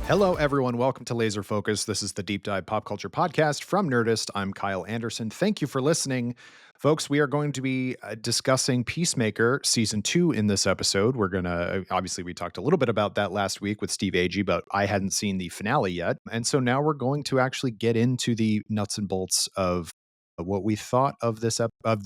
Hello, everyone. Welcome to Laser Focus. This is the Deep Dive Pop Culture Podcast from Nerdist. I'm Kyle Anderson. Thank you for listening. Folks, we are going to be discussing Peacemaker Season 2 in this episode. We're going to, obviously, we talked a little bit about that last week with Steve Agee, but I hadn't seen the finale yet. And so now we're going to actually get into the nuts and bolts of what we thought of this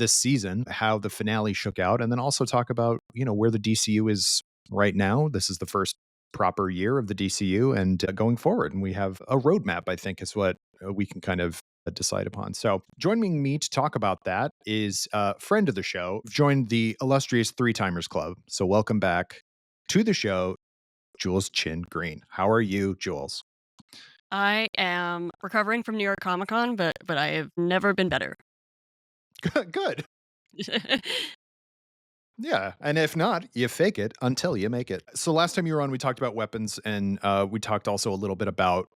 season, how the finale shook out, and then also talk about, where the DCU is right now. This is the first proper year of the DCU and going forward. And we have a roadmap, I think, is what we can kind of decide upon. So joining me to talk about that is a friend of the show, joined the illustrious Three Timers Club. So welcome back to the show, Jules Chin Greene. How are you, Jules? I am recovering from New York Comic Con, but I have never been better. Good. Yeah. And if not, you fake it until you make it. So last time you were on, we talked about weapons and we talked also a little bit about,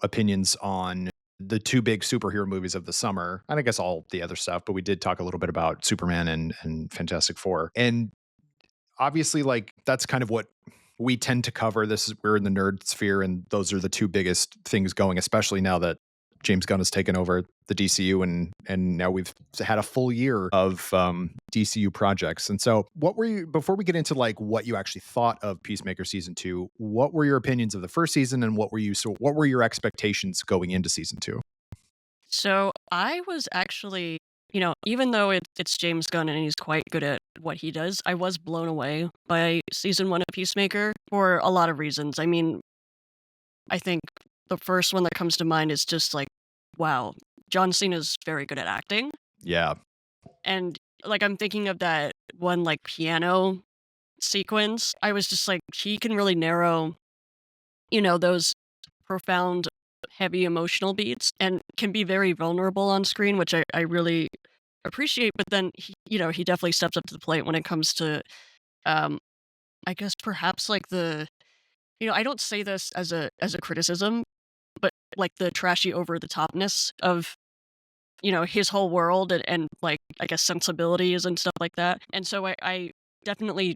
opinions on the two big superhero movies of the summer. And I guess all the other stuff, but we did talk a little bit about Superman and Fantastic Four. And obviously, like, that's kind of what we tend to cover. We're in the nerd sphere, and those are the two biggest things going, especially now that James Gunn has taken over the DCU, and now we've had a full year of DCU projects. And so, what were you before we get into like what you actually thought of Peacemaker season 2? What were your opinions of the first season, and what were your expectations going into season 2? So I was actually, even though it's James Gunn and he's quite good at what he does, I was blown away by season 1 of Peacemaker for a lot of reasons. I mean, I think the first one that comes to mind is just like, wow, John Cena's very good at acting. Yeah, And like I'm thinking of that one like piano sequence. I was just like, he can really narrow, those profound, heavy emotional beats and can be very vulnerable on screen, which I really appreciate. But then, he definitely steps up to the plate when it comes to, um, I guess perhaps like I don't say this as a criticism, but like the trashy over the topness of, his whole world and like, I guess sensibilities and stuff like that. And so I definitely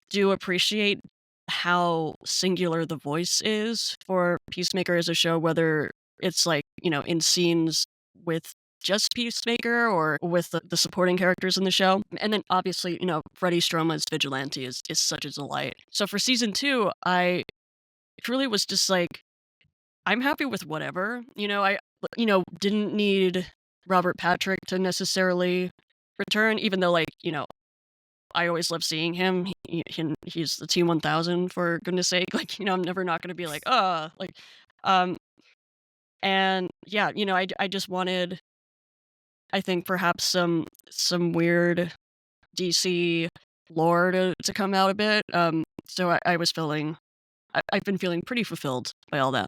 do appreciate how singular the voice is for Peacemaker as a show, whether it's like, in scenes with just Peacemaker or with the supporting characters in the show. And then obviously, Freddie Stroma's vigilante is such a delight. So for season 2, I truly was just like, I'm happy with whatever. I didn't need Robert Patrick to necessarily return, even though like, I always love seeing him. He's the T-1000 for goodness sake. Like, I'm never not gonna be like, like, um, and yeah, I just wanted, I think perhaps some weird DC lore to come out a bit. So I was feeling, I've been feeling pretty fulfilled by all that.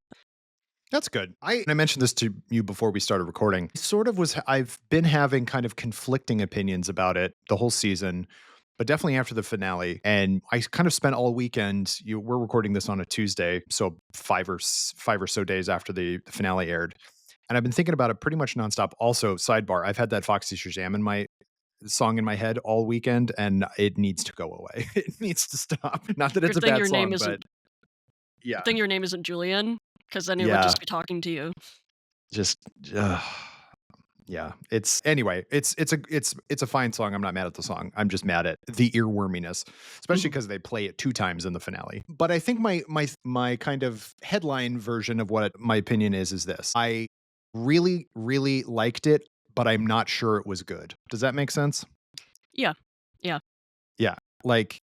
that's good. I mentioned this to you before we started recording. I've been having kind of conflicting opinions about it the whole season, but definitely after the finale. And I kind of spent all weekend. We're recording this on a Tuesday, so five or so days after the finale aired, and I've been thinking about it pretty much nonstop. Also, sidebar: I've had that Foxy Shazam in my song in my head all weekend, and it needs to go away. It needs to stop. Not that it's Good a thing bad your name song, isn't but yeah, good thing your name isn't Julian, because then it would yeah, just be talking to you. just. Yeah, it's a fine song. I'm not mad at the song. I'm just mad at the earworminess, especially Mhm. because they play it 2 times in the finale. But I think my kind of headline version of what my opinion is this. I really, really liked it, but I'm not sure it was good. Does that make sense? Yeah. Yeah. Yeah. Like,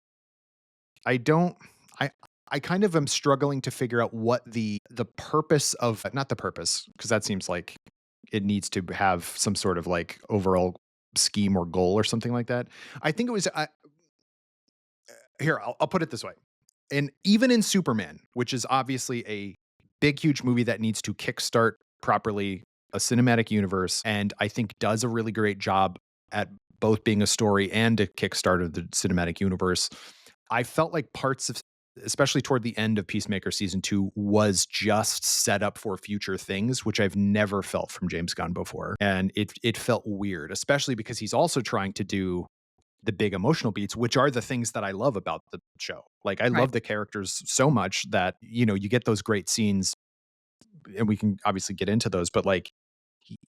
I don't I I kind of am struggling to figure out what the purpose of not the purpose, because that seems like it needs to have some sort of like overall scheme or goal or something like that. I think it was here. I'll put it this way, and even in Superman, which is obviously a big, huge movie that needs to kickstart properly a cinematic universe, and I think does a really great job at both being a story and a kickstart of the cinematic universe. I felt like parts of, especially toward the end of Peacemaker season 2, was just set up for future things, which I've never felt from James Gunn before. And it felt weird, especially because he's also trying to do the big emotional beats, which are the things that I love about the show. Like I Right. love the characters so much that, you get those great scenes, and we can obviously get into those, but like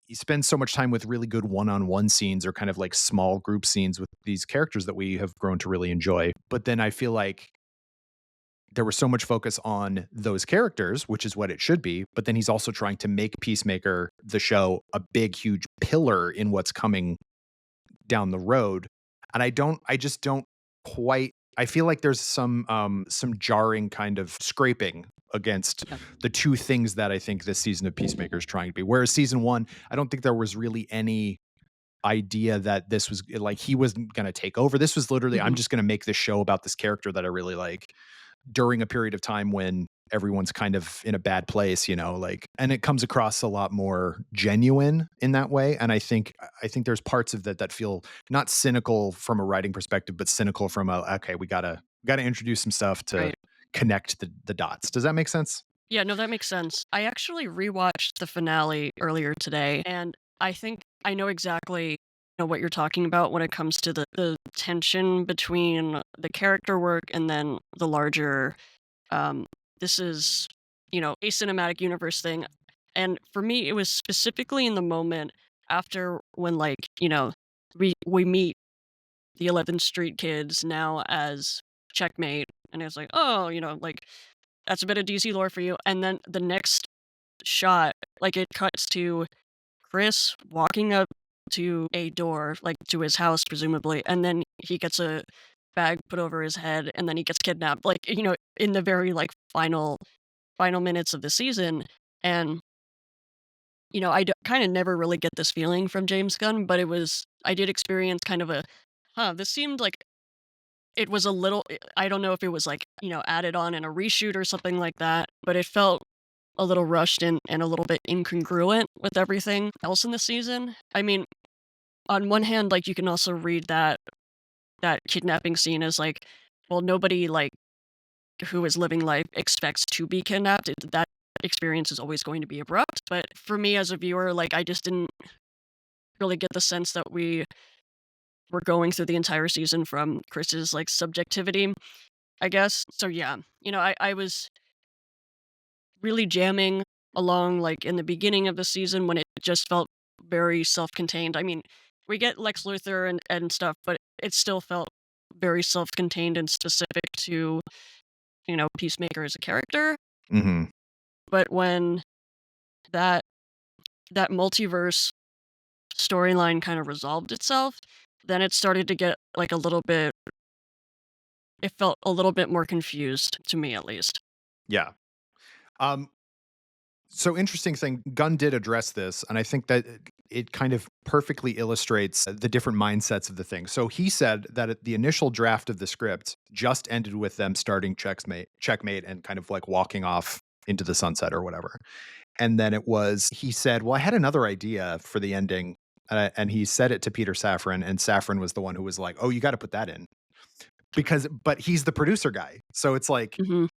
he spends so much time with really good one-on-one scenes or kind of like small group scenes with these characters that we have grown to really enjoy. But then I feel like there was so much focus on those characters, which is what it should be. But then he's also trying to make Peacemaker, the show, a big, huge pillar in what's coming down the road. And I just don't quite, I feel like there's some jarring kind of scraping against Yeah. the two things that I think this season of Peacemaker is trying to be. Whereas season one, I don't think there was really any idea that this was like he wasn't going to take over. This was literally, I'm Mhm. just going to make this show about this character that I really like during a period of time when everyone's kind of in a bad place, like, and it comes across a lot more genuine in that way. And I think there's parts of that that feel not cynical from a writing perspective, but cynical from a, okay, we gotta introduce some stuff to Right. connect the dots. Does that make sense? Yeah, no, that makes sense. I actually rewatched the finale earlier today, and I think I know exactly what you're talking about when it comes to the tension between the character work and then the larger um this is a cinematic universe thing. And for me it was specifically in the moment after when we meet the 11th Street kids now as Checkmate, and it's like, oh, like that's a bit of DC lore for you. And then the next shot, like it cuts to Chris walking up to a door, like to his house, presumably, and then he gets a bag put over his head, and then he gets kidnapped, like, in the very like final minutes of the season. And I kind of never really get this feeling from James Gunn, but I did experience kind of a, this seemed like it was a little. I don't know if it was like added on in a reshoot or something like that, but it felt a little rushed and a little bit incongruent with everything else in the season. I mean, on one hand, like you can also read that kidnapping scene as like, well, nobody like who is living life expects to be kidnapped. That experience is always going to be abrupt. But for me as a viewer, like I just didn't really get the sense that we were going through the entire season from Chris's like subjectivity, I guess. So yeah, I was really jamming along like in the beginning of the season when it just felt very self-contained. I mean, we get Lex Luthor and stuff, but it still felt very self-contained and specific to, Peacemaker as a character. Hmm. But when that that multiverse storyline kind of resolved itself, then it started to get like a little bit it felt a little bit more confused to me at least. Yeah. Um, So interesting thing, Gunn did address this, and I think that it kind of perfectly illustrates the different mindsets of the thing. So he said that the initial draft of the script just ended with them starting checkmate, and kind of like walking off into the sunset or whatever. And then he said, "Well, I had another idea for the ending," and he said it to Peter Safran, and Safran was the one who was like, "Oh, you got to put that in," but he's the producer guy, so it's like Mhm.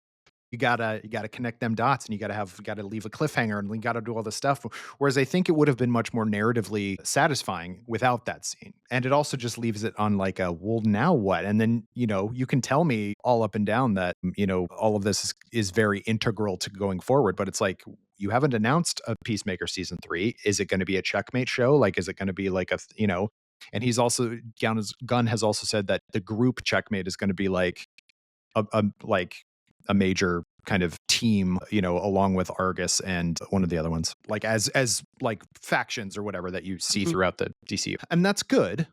you gotta connect them dots, and you gotta leave a cliffhanger, and you gotta do all this stuff. Whereas I think it would have been much more narratively satisfying without that scene. And it also just leaves it on like a, well, now what? And then, you can tell me all up and down that, all of this is very integral to going forward. But it's like, you haven't announced a Peacemaker season 3. Is it going to be a checkmate show? Like, is it going to be like and Gunn has also said that the group checkmate is going to be like like a major kind of team, along with Argus and one of the other ones, like as like factions or whatever that you see Mhm. throughout the DCU, and that's good.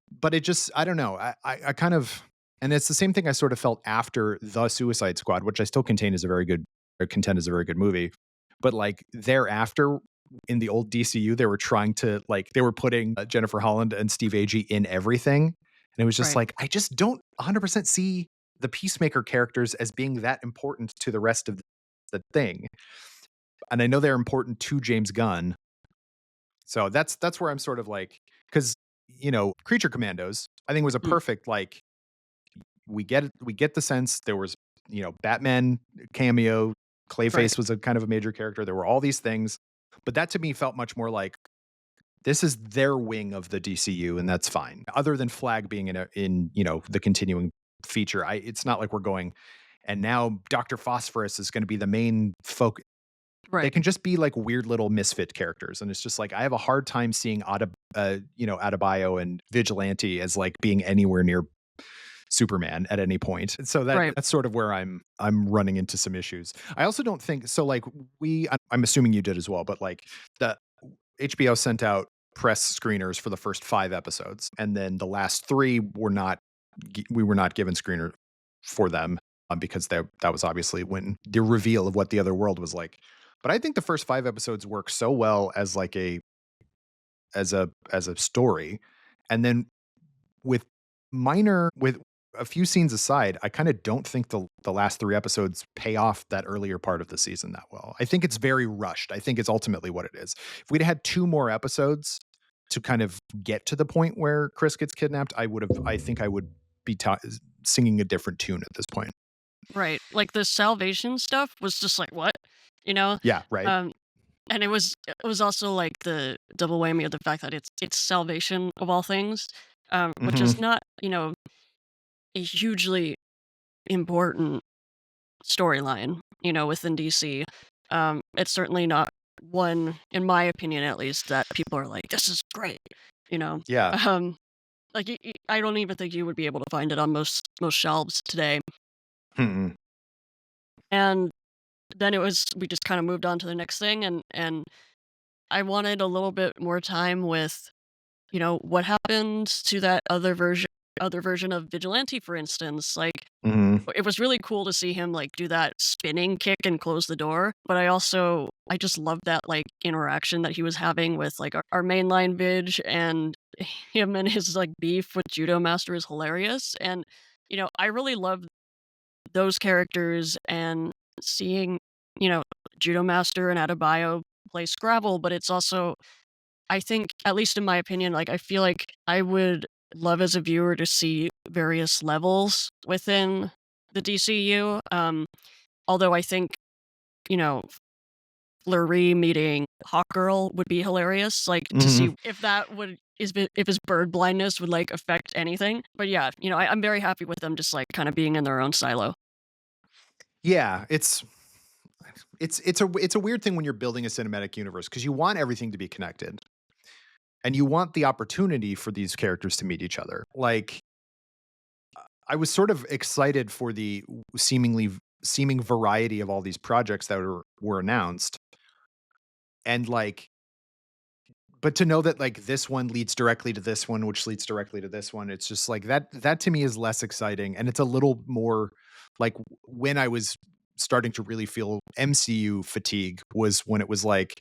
But it just, I don't know, I kind of, and it's the same thing I sort of felt after the Suicide Squad, which I still contend is a very good movie, but like thereafter. In the old DCU, they were putting Jennifer Holland and Steve Agee in everything. And it was just Right. like, I just don't 100% see the Peacemaker characters as being that important to the rest of the thing. And I know they're important to James Gunn. So that's where I'm sort of like, because Creature Commandos, I think was a Mm. perfect, like, we get the sense there was, Batman cameo, Right. Clayface was a kind of a major character. There were all these things, but that to me felt much more like this is their wing of the DCU, and that's fine. Other than Flag being in the continuing feature, it's not like we're going, and now Dr. Phosphorus is going to be the main focus. They Right. can just be like weird little misfit characters, and it's just like I have a hard time seeing Adebayo and Vigilante as like being anywhere near Superman at any point. And so Right. that's sort of where I'm running into some issues. I also don't think so. Like I'm assuming you did as well, but like the HBO sent out press screeners for the first 5 episodes, and then the last three we were not given screener for them because that was obviously when the reveal of what the other world was like. But I think the first 5 episodes work so well as like as a story, and then with with a few scenes aside, I kind of don't think the last 3 episodes pay off that earlier part of the season that well. I think it's very rushed. I think it's ultimately what it is. If we'd had 2 more episodes to kind of get to the point where Chris gets kidnapped, I think I would be singing a different tune at this point. Right. Like the salvation stuff was just like, what? You know? Yeah, right. Um and it was also like the double whammy of the fact that it's salvation of all things, which is Mhm. not, a hugely important storyline, within DC. It's certainly not one, in my opinion at least, that people are like, "This is great," you know? Yeah. Um, like, I don't even think you would be able to find it on most shelves today. Mm-mm. And then we just kinda moved on to the next thing, and I wanted a little bit more time with, what happened to that other version of Vigilante, for instance. Like, Mhm. it was really cool to see him, like, do that spinning kick and close the door, but I just loved that, like, interaction that he was having with, like, our mainline Vig, and him and his, like, beef with Judo Master is hilarious, and, I really love those characters and seeing, you know, Judo Master and Adebayo play Scrabble, but it's also, I think, at least in my opinion, like, I feel like I would love as a viewer to see various levels within the DCU. Although I think, you know, Fleury meeting Hawkgirl would be hilarious, like, to Mhm. see if that would if his bird blindness would, like, affect anything. But yeah, I'm very happy with them just, like, kinda being in their own silo. Yeah, it's a weird thing when you're building a cinematic universe because you want everything to be connected and you want the opportunity for these characters to meet each other. Like I was sort of excited for the seeming variety of all these projects that were announced, and like but to know that like this one leads directly to this one, which leads directly to this one, it's just like that to me is less exciting, and it's a little more like when I was starting to really feel MCU fatigue was when it was like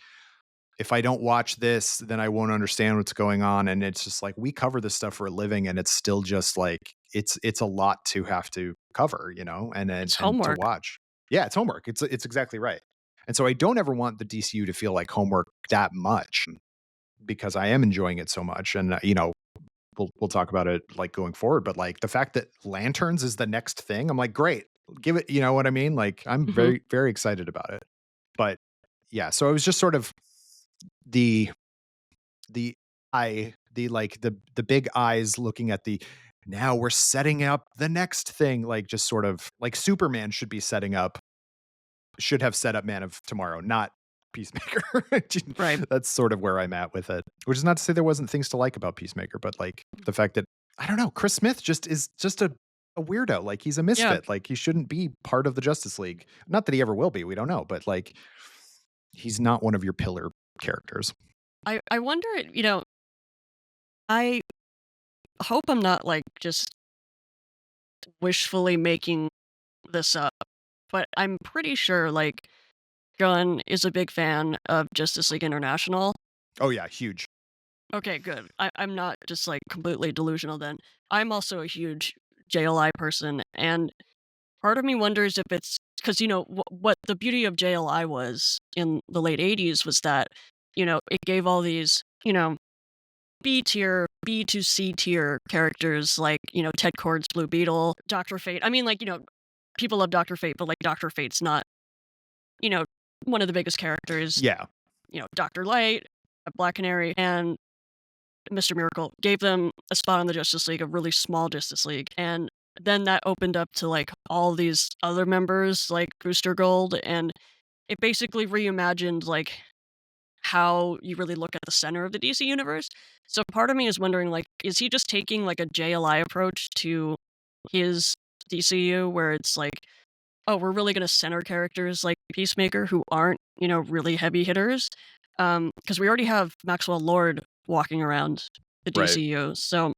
if I don't watch this, then I won't understand what's going on. And it's just like we cover this stuff for a living, and it's still just like it's a lot to have to cover, It's and to homework. watch. Yeah, it's homework. It's exactly right. And so I don't ever want the DCU to feel like homework that much because I am enjoying it so much. And we'll talk about it like going forward. But like the fact that Lanterns is the next thing, I'm like, great, give it. You know what I mean? Like I'm Mhm. very very excited about it. But yeah, so it was just sort of the the the big eyes looking at the now we're setting up the next thing, like just sort of like Superman should have set up Man of Tomorrow, not Peacemaker. Right. That's sort of where I'm at with it. Which is not to say there wasn't things to like about Peacemaker, but like the fact that I don't know, Chris Smith just is just a weirdo. Like he's a Yeah. misfit. Like he shouldn't be part of the Justice League. Not that he ever will be. We don't know, but like he's not one of your pillar characters. I wonder, I hope I'm not, like, just wishfully making this up, but I'm pretty sure, like, Gunn is a big fan of Justice League International. Oh yeah, huge. Okay, good. I'm not just, like, completely delusional then. I'm also a huge JLI person, and part of me wonders if it's because, what the beauty of JLI was in the late '80s was that, it gave all these, B tier, B to C tier characters like, Ted Kord's Blue Beetle, Doctor Fate. I mean, like, people love Doctor Fate, but like Doctor Fate's not, you know, one of the biggest characters. Yeah. Doctor Light, Black Canary, and Mr. Miracle, gave them a spot on the Justice League, a really small Justice League, and then that opened up to, like, all these other members, like Booster Gold, and it basically reimagined, like, how you really look at the center of the DC universe. So part of me is wondering, like, is he just taking, like, a JLI approach to his DCU where it's like, "Oh, we're really gonna center characters like Peacemaker who aren't, really heavy hitters," because we already have Maxwell Lord walking around the Right. DCU, so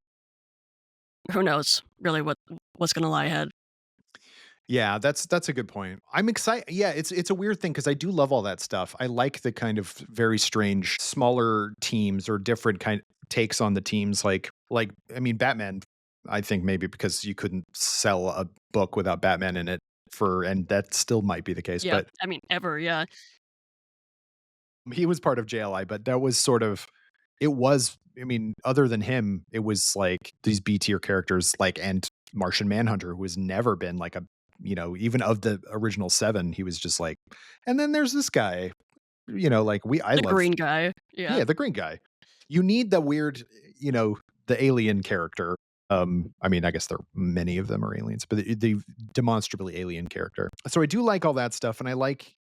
who knows really what's gonna lie ahead. Yeah, that's a good point. I'm excited. Yeah, it's a weird thing because I do love all that stuff. I like the kind of very strange smaller teams or different kind takes on the teams. Like I mean, Batman. I think maybe because you couldn't sell a book without Batman in it and that still might be the case. Yeah, But I mean, ever, yeah. he was part of JLI, but that was sort of it was I mean, other than him, it was like these B tier characters like and Martian Manhunter, who has never been like a even of the original 7, he was just like, and then there's this guy, like I The love green guy, yeah. yeah, the green guy. You need the weird, the alien character. I mean, I guess many of them are aliens, but the demonstrably alien character. So I do like all that stuff, and I like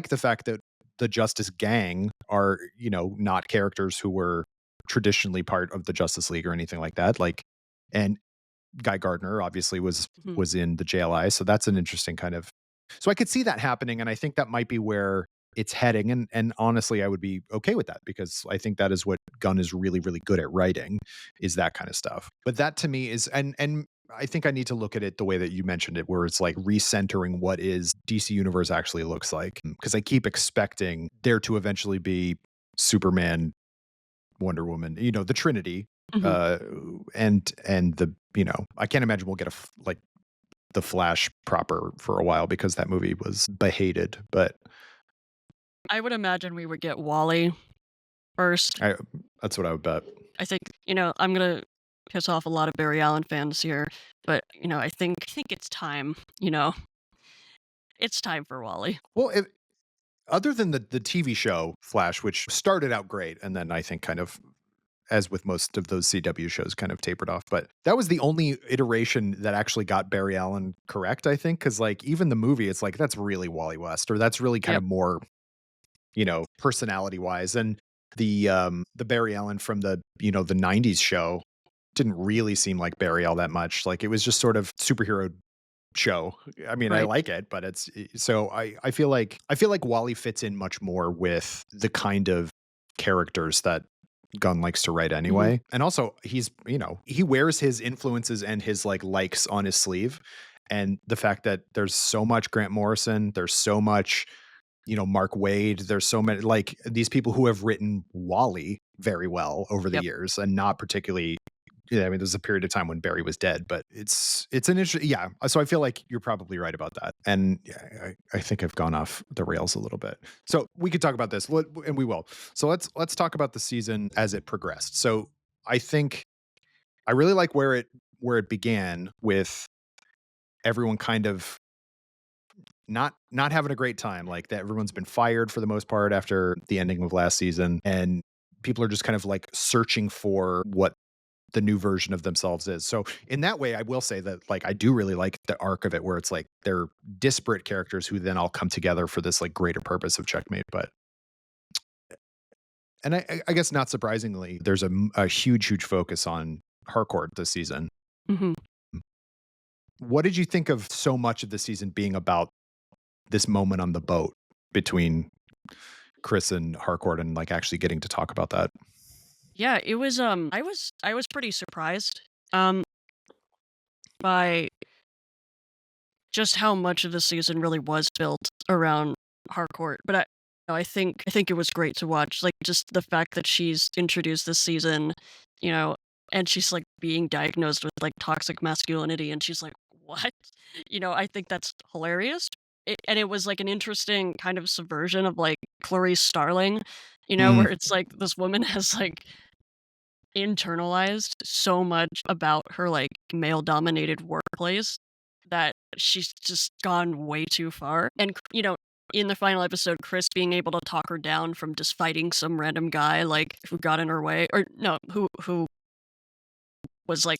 the fact that the Justice Gang are, not characters who were traditionally part of the Justice League or anything like that. Like, and Guy Gardner obviously was Mhm. was in the JLI, so that's an interesting kind of. So I could see that happening, and I think that might be where it's heading. And honestly, I would be okay with that because I think that is what Gunn is really really good at writing, is that kind of stuff. But that to me is and I think I need to look at it the way that you mentioned it, where it's like recentering what is DC Universe actually looks like. Because I keep expecting there to eventually be Superman, Wonder Woman, the Trinity, Mhm. uh, and I can't imagine we'll get like the Flash proper for a while because that movie was behated. But I would imagine we would get Wally first. I that's what I would bet. I think, I'm gonna piss off a lot of Barry Allen fans here, but, I think it's time, it's time for Wally. Well, other than the TV show Flash, which started out great, and then I think kind of as with most of those CW shows, kind of tapered off. But that was the only iteration that actually got Barry Allen correct, I think, because like even the movie, it's like that's really Wally West, or that's really kind Yep. of more personality wise. And the Barry Allen from the 90s show didn't really seem like Barry all that much. Like it was just sort of superhero show. I mean, I Right. like it, but so I feel like Wally fits in much more with the kind of characters that Gunn likes to write Mhm. anyway. And also he wears his influences and his like likes on his sleeve. And the fact that there's so much Grant Morrison, there's so much Mark Wade. There's so many like these people who have written Wally very well over the Yep. years, and not particularly. Yeah, I mean, there's a period of time when Barry was dead, but it's an interesting. Yeah, so I feel like you're probably right about that, and yeah, I think I've gone off the rails a little bit. So we could talk about this, and we will. So let's talk about the season as it progressed. So I think I really like where it began with everyone kind of not having a great time. Like that everyone's been fired for the most part after the ending of last season, and people are just kind of like searching for what the new version of themselves is. So in that way, I will say that like I do really like the arc of it where it's like they're disparate characters who then all come together for this like greater purpose of checkmate. But and I guess not surprisingly, there's a huge focus on Harcourt this season. Mhm. What did you think of so much of the season being about this moment on the boat between Chris and Harcourt and, like, actually getting to talk about that? Yeah, it was, I was pretty surprised, by just how much of the season really was built around Harcourt, but I think it was great to watch, like, just the fact that she's introduced this season, you know, and she's, like, being diagnosed with, like, toxic masculinity, and she's like, "What?" I think that's hilarious, and it was, like, an interesting kind of subversion of, like, Clarice Starling, Mm, where it's like this woman has, like, internalized so much about her, like, male-dominated workplace that she's just gone way too far, and, in the final episode, Chris being able to talk her down from just fighting some random guy, like, who got in her way or no, who was, like,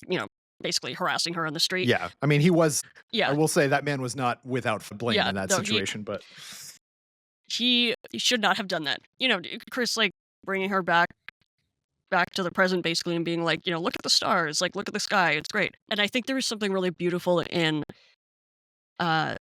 basically harassing her on the street. Yeah. I mean, he was I Yeah, will say that man was not without blame yeah, in that no, situation, but he should not have done that. Chris, like, bringing her back to the present basically and being like, "Look at the stars, like, look at the sky, it's great." And I think there is something really beautiful in, I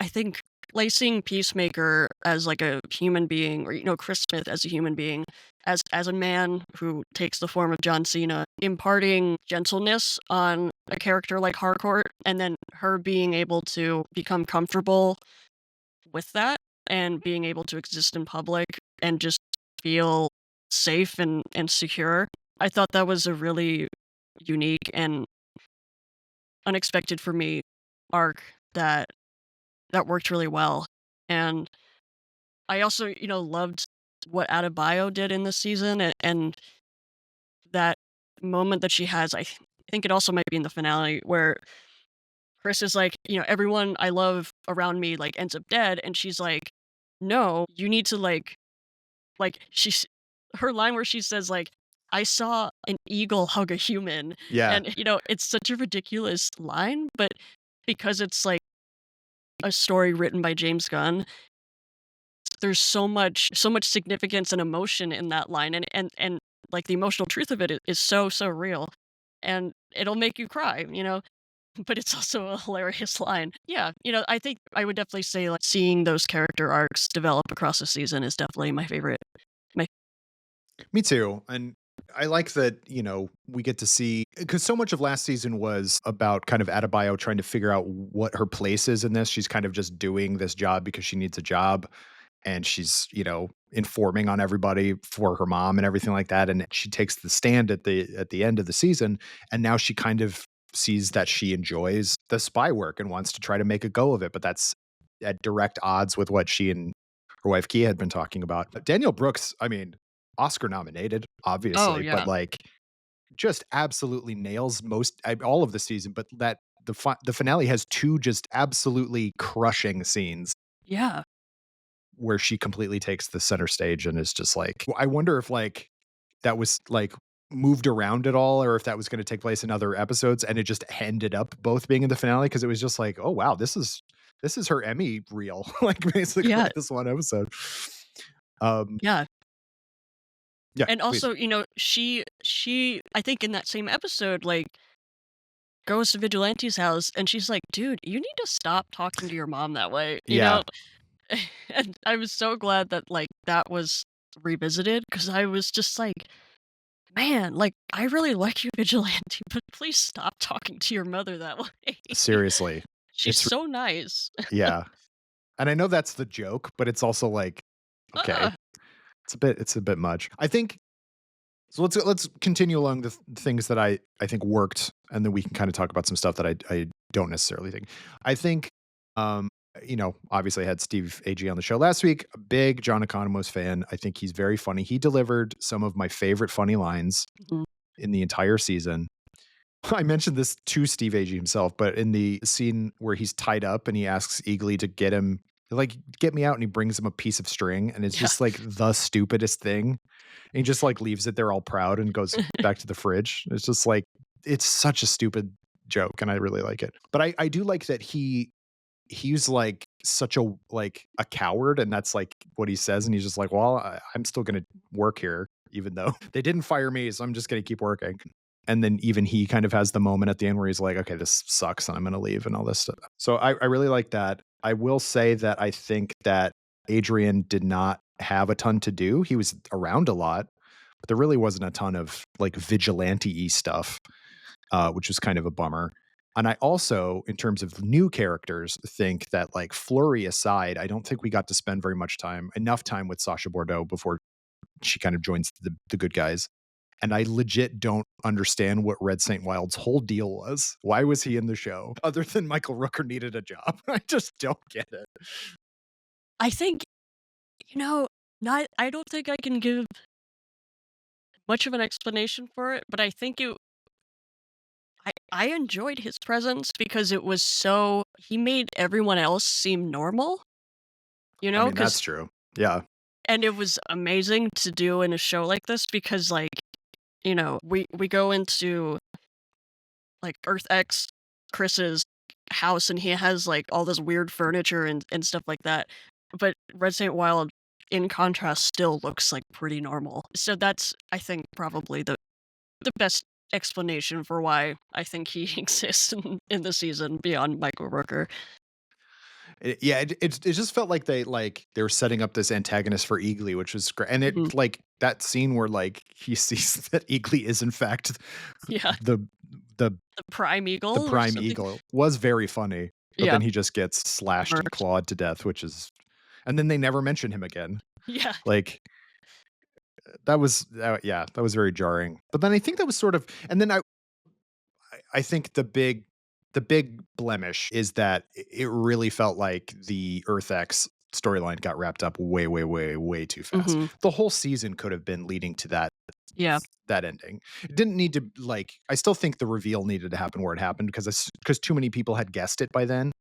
think placing Peacemaker as, like, a human being or, Chris Smith as a human being, as a man who takes the form of John Cena, imparting gentleness on a character like Harcourt, and then her being able to become comfortable with that and being able to exist in public and just feel safe and secure. I thought that was a really unique and unexpected for me arc that worked really well. And I also, loved what Adebayo did in this season and that moment that she has. I think it also might be in the finale where Chris is like, everyone I love around me like ends up dead, and she's like, no, you need to she's her line where she says like, I saw an eagle hug a human, yeah. and it's such a ridiculous line, but because it's like a story written by James Gunn, there's so much significance and emotion in that line, and like the emotional truth of it is so real, and it'll make you cry, but it's also a hilarious line. Yeah, I think I would definitely say like seeing those character arcs develop across the season is definitely my favorite. My Me too. And I like that, we get to see because so much of last season was about kind of Adebayo trying to figure out what her place is in this. She's kind of just doing this job because she needs a job and she's, informing on everybody for her mom and everything like that. And she takes the stand at the end of the season. And now she kind of sees that she enjoys the spy work and wants to try to make a go of it. But that's at direct odds with what she and her wife Kia had been talking about. Daniel Brooks, I mean, Oscar nominated, oh obviously, but yeah, like just absolutely nails all of the season. But that the finale has two just absolutely crushing scenes yeah, where she completely takes the center stage and is just like, I wonder if like that was like moved around at all or if that was going to take place in other episodes and it just ended up both being in the finale because it was just like, oh wow, this is her Emmy reel, like basically yeah, this one episode. Um, yeah. yeah, And please. also, she I think in that same episode, like, goes to Vigilante's house and she's like, "Dude, you need to stop talking to your mom that way," you Yeah, know? And I was so glad that, like, that was revisited because I was just like, "Man, like, I really like you, Vigilante, but please stop talking to your mother that way." seriously. She's It's so nice. yeah. And I know that's the joke, but it's also like, okay, Uh, it's a bit much. I think so let's continue along the things that I think worked, and then we can kind of talk about some stuff that I don't necessarily think. I think, um, obviously I had Steve Agee on the show last week. A big John Economos fan. I think he's very funny. He delivered some of my favorite funny lines mhm. in the entire season. I mentioned this to Steve Agee himself, but in the scene where he's tied up and he asks Eagly to get me out, and he brings him a piece of string, and it's Yeah. just like the stupidest thing. And he just like leaves it there all proud and goes back to the fridge. It's just like it's such a stupid joke, and I really like it. But I do like that he's like such a coward, and that's like what he says, and he's just like, well, I'm still gonna work here, even though they didn't fire me, so I'm just gonna keep working. And then even he kind of has the moment at the end where he's like, okay, this sucks and I'm gonna leave and all this stuff. So I really like that. I will say that I think that Adrian did not have a ton to do. He was around a lot, but there really wasn't a ton of like vigilante-y stuff, which was kind of a bummer. And I also, in terms of new characters, think that like Flurry aside, I don't think we got to spend enough time with Sasha Bordeaux before she kind of joins the good guys. And I legit don't understand what Red St. Wild's whole deal was. Why was he in the show other than Michael Rooker needed a job? I just don't get it. I think, you know, not I don't think I can give much of an explanation for it, but I think I enjoyed his presence because it was so he made everyone else seem normal, you I know? mean, Because that's true. Yeah. and it was amazing to do in a show like this because, like, we go into, like, Earth X, Chris's house, and he has, like, all this weird furniture and stuff like that, but Red St. Wild, in contrast, still looks, like, pretty normal. So that's, I think, probably the best explanation for why I think he exists in the season beyond Michael Rooker. Yeah, it just felt like they were setting up this antagonist for Eagly, which was great, and Mhm. it like that scene where like he sees that Eagly is in fact Yeah. the the The Prime the Eagle or prime something? eagle was very funny, but Yeah. then he just gets slashed and Murked. clawed to death, which is, and then they never mention him again. Yeah. Like that was yeah, that was very jarring. But then I think that was sort of, and then I think the big blemish is that it really felt like the Earth X storyline got wrapped up way, way, way, way too fast. Mhm. The whole season could have been leading to Yeah. that ending. It didn't need to like. I still think the reveal needed to happen where it happened because too many people had guessed it by then.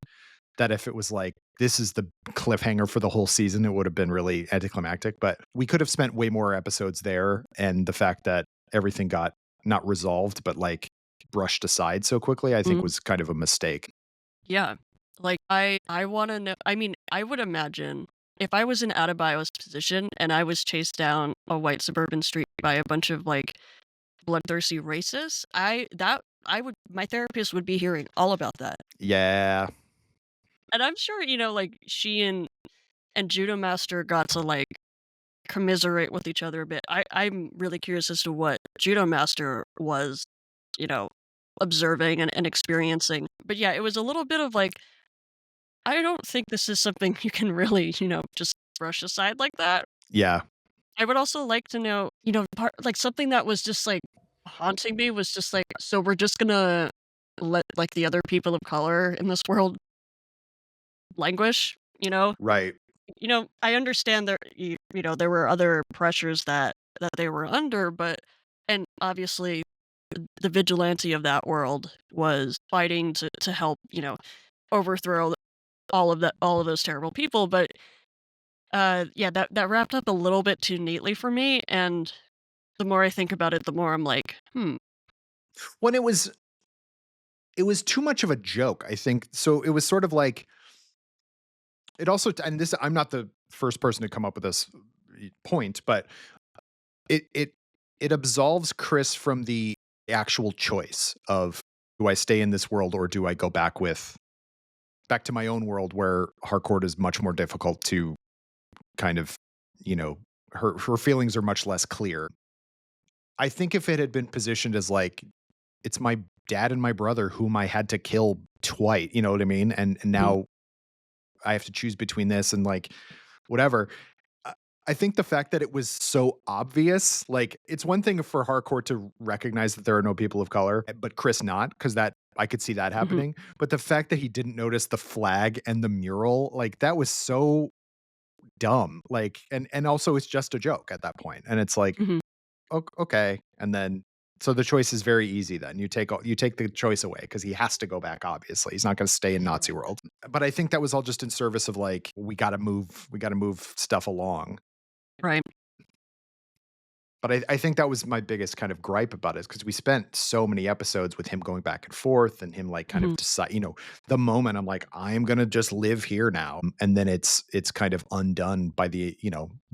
That if it was like this is the cliffhanger for the whole season, it would have been really anticlimactic. But we could have spent way more episodes there, and the fact that everything got not resolved, but like brushed aside so quickly, I think Mhm. was kind of a mistake. Yeah. Like, I wanna know, I mean, I would imagine if I was in Adebayo's position and I was chased down a white suburban street by a bunch of, like, bloodthirsty racists, I would my therapist would be hearing all about that. Yeah, And I'm sure, like, she and Judo Master got to, like, commiserate with each other a bit. I'm really curious as to what Judo Master was, you know, observing and experiencing. But yeah, it was a little bit of like, I don't think this is something you can really, just brush aside like that. yeah, I would also like to know, like something that was just like haunting me was just like, so we're just gonna let like the other people of color in this world languish, you know? right. I understand there, there were other pressures that they were under, but and obviously the vigilante of that world was fighting to help, overthrow all of those terrible people, but yeah, that wrapped up a little bit too neatly for me, and the more I think about it, the more I'm like, "Hmm, When it was too much of a joke, I think. So it was sort of like it also, and this I'm not the first person to come up with this point, but it it it absolves Chris from the actual choice of do I stay in this world or do I go back to my own world where Harcourt is much more difficult to kind of, you know, her feelings are much less clear. I think if it had been positioned as like it's my dad and my brother whom I had to kill twice, you know what I mean? And mhm, now I have to choose between this and like whatever. I I think the fact that it was so obvious, like it's one thing for Harcourt to recognize that there are no people of color, but Chris not, because that I could see that mhm, happening. But the fact that he didn't notice the flag and the mural, like that was so dumb. Like, and also it's just a joke at that point, and it's like mhm, okay, and then so the choice is very easy. Then you take the choice away because he has to go back. Obviously, he's not going to stay in Nazi right, world. But I think that was all just in service of like we got to move stuff along. right, But I think that was my biggest kind of gripe about it because we spent so many episodes with him going back and forth and him like kind mhm, of decide, the moment I'm like, I'm gonna just live here now. And then it's kind of undone by the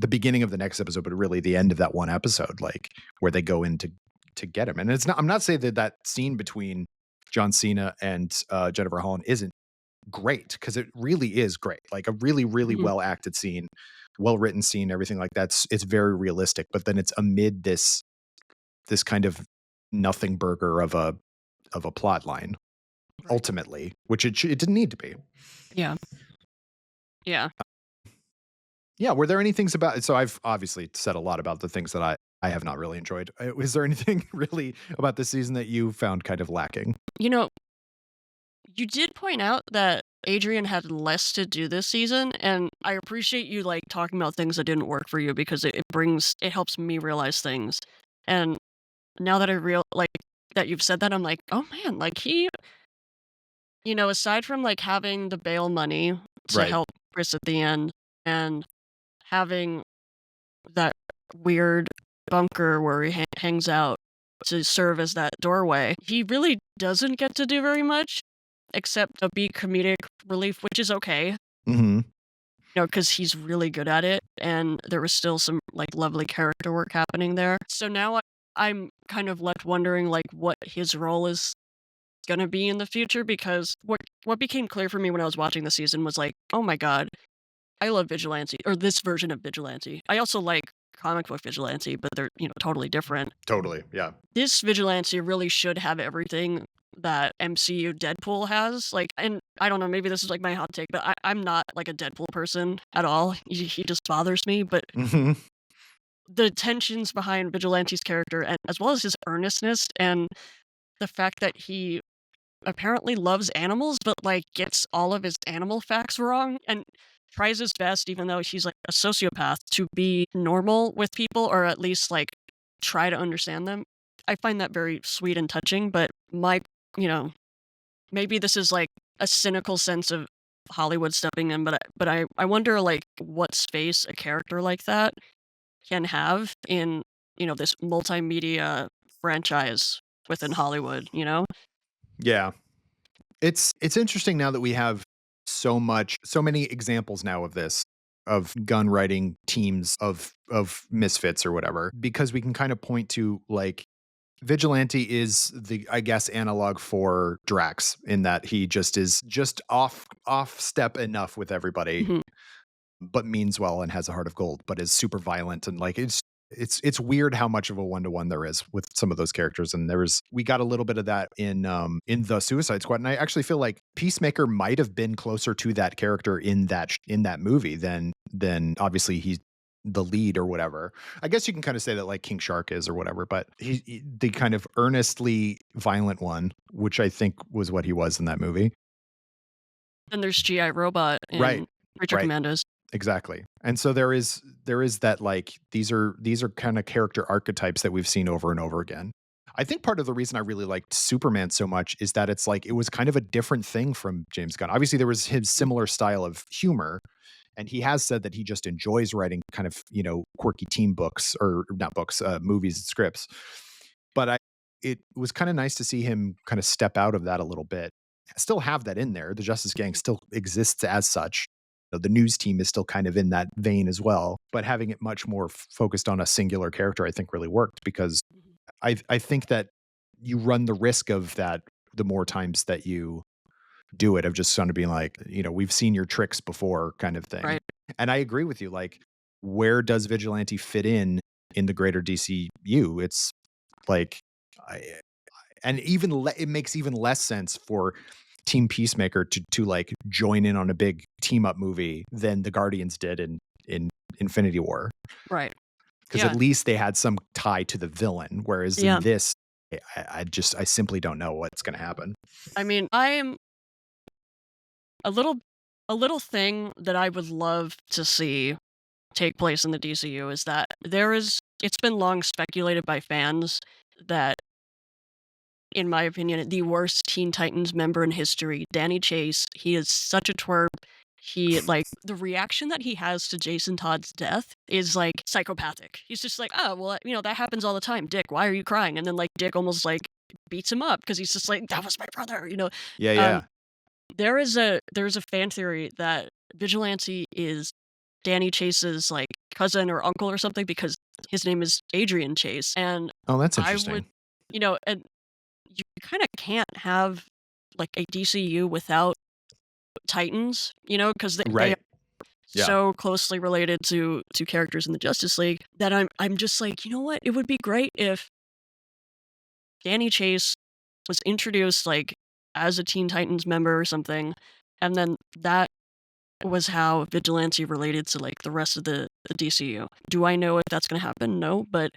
beginning of the next episode, but really the end of that one episode, like where they go in to get him. And it's not I'm not saying that scene between John Cena and Jennifer Holland isn't great because it really is great. Like a really, really mhm, well acted scene, well written scene, everything like that's it's very realistic. But then it's amid this kind of nothing burger of a plot line right, ultimately, which it didn't need to be. yeah, yeah. Yeah, were there any things about so I've obviously said a lot about the things that I have not really enjoyed. Was there anything really about this season that you found kind of lacking? You know, you did point out that Adrian had less to do this season, and I appreciate you, like, talking about things that didn't work for you because it helps me realize things, and now that I that you've said that, I'm like, "Oh, man," like, aside from, like, having the bail money to Right. help Chris at the end and having that weird bunker where he hangs out to serve as that doorway. He really doesn't get to do very much except be comedic relief, which is okay, Mhm. because he's really good at it, and there was still some, like, lovely character work happening there. So now I'm kind of left wondering, like, what his role is gonna be in the future because what became clear for me when I was watching the season was like, "Oh my god, I love Vigilante," or this version of Vigilante. I also like comic book Vigilante, but they're, totally different. Totally, yeah. This Vigilante really should have everything that MCU Deadpool has, like, and I don't know, maybe this is, like, my hot take, but I'm not, like, a Deadpool person at all. He just bothers me, but Mhm. the tensions behind Vigilante's character and as well as his earnestness and the fact that he apparently loves animals, but, like, gets all of his animal facts wrong and tries his best, even though he's, like, a sociopath, to be normal with people or at least, like, try to understand them. I find that very sweet and touching, but you know, maybe this is, like, a cynical sense of Hollywood stepping in, but I wonder, like, what space a character like that can have in, this multimedia franchise within Hollywood? Yeah. It's interesting now that we have so many examples now of this, of gun writing teams of misfits or whatever, because we can kind of point to, like, Vigilante is the, I guess, analog for Drax in that he just is just off step enough with everybody, Mhm. but means well and has a heart of gold, but is super violent, and like it's weird how much of a one-to-one there is with some of those characters. And we got a little bit of that in the Suicide Squad. And I actually feel like Peacemaker might have been closer to that character in that movie than obviously he's the lead or whatever. I guess you can kind of say that like King Shark is or whatever, but the kind of earnestly violent one, which I think was what he was in that movie. And there's G.I. Robot Right. in Creature Right. Commandos. Exactly. And so there is that, like, these are kind of character archetypes that we've seen over and over again. I think part of the reason I really liked Superman so much is that it's like it was kind of a different thing from James Gunn. Obviously there was his Mm, similar style of humor, and he has said that he just enjoys writing kind of, quirky team books, or not books, movies and scripts. But it was kind of nice to see him kind of step out of that a little bit. Still have that in there. The Justice Gang mhm, still exists as such. The news team is still kind of in that vein as well, but having it much more focused on a singular character, I think really worked, because mhm. I think that you run the risk of that the more times that you do it, of just sort of being like, we've seen your tricks before kind of thing. Right, And I agree with you. Like, where does Vigilante fit in the greater DCU? It's like, I, and it makes even less sense for Team Peacemaker to like join in on a big team up movie than the Guardians did in Infinity War, right. because at Yeah, least they had some tie to the villain, whereas in yeah. this, I simply don't know what's going to happen. I mean, I'm a little a little thing that I would love to see take place in the DCU is that it's been long speculated by fans that, in my opinion, the worst Teen Titans member in history, Danny Chase, he is such a twerp. The reaction that he has to Jason Todd's death is like psychopathic. He's just like, oh, well, that happens all the time. Dick, why are you crying? And then like Dick almost like beats him up because he's just like, that was my brother. Yeah, Um, yeah. there's a fan theory that Vigilante is Danny Chase's like cousin or uncle or something because his name is Adrian Chase. And Oh, that's I would, interesting. and you kind of can't have like a DCU without Titans, because they are Right. Yeah. so closely related to characters in the Justice League that I'm just like, you know what? It would be great if Danny Chase was introduced like as a Teen Titans member or something, and then that was how Vigilante related to like the rest of the DCU. Do I know if that's gonna happen? No, but